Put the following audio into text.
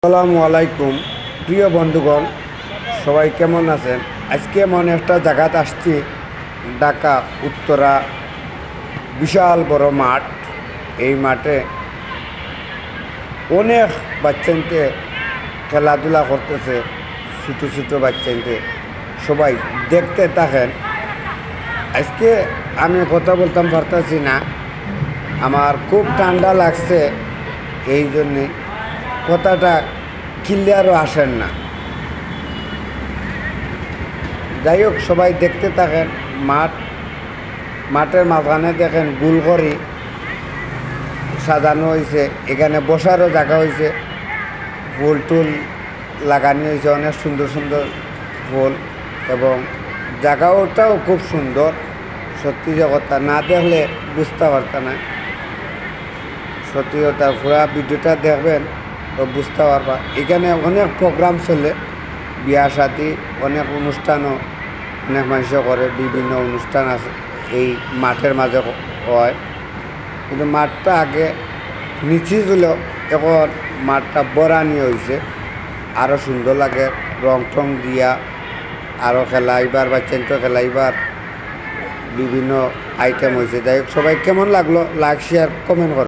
আসসালামু আলাইকুম প্রিয় বন্ধুগণ, সবাই কেমন আছেন? আজকে এমন একটা জায়গাতে আসছি, ঢাকা উত্তরা, বিশাল বড় মাঠ। এই মাঠে অনেক বাচ্চাতে খেলাধুলা করতেছে, ছোটো ছোটো বাচ্চাতে সবাই দেখতে থাকেন। আজকে আমি কথা বলতাম পারতেছি না, আমার খুব ঠান্ডা লাগছে, এই জন্যে কথাটা ক্লিয়ারও আসেন না। যাই হোক, সবাই দেখতে থাকেন। মাঠের মাঝখানে দেখেন গোল করে সাজানো হয়েছে, এখানে বসারও জায়গা হয়েছে, ফুল টুল লাগানো হয়েছে, অনেক সুন্দর সুন্দর ফুল, এবং জায়গাটাও খুব সুন্দর। সত্যি কথা না দেখলে বুঝতে পারত না, সত্যি কথা পুরা ভিডিওটা দেখবেন তো বুঝতে পারবা। এখানে অনেক প্রোগ্রাম চলে, বিয়া শাদী, অনেক অনুষ্ঠানও অনেক মানুষ করে, বিভিন্ন অনুষ্ঠান আছে এই মাঠের মাঝে হয়। কিন্তু মাঠটা আগে নিচে ছিল, এখন মাঠটা বরানি হয়েছে, আরও সুন্দর লাগে, রং টং দিয়া আরও খেলাইবার বাচ্চাকে খেলাইবার বিভিন্ন আইটেম হয়েছে। যাই হোক, সবাই কেমন লাগলো লাইক শেয়ার কমেন্ট করো।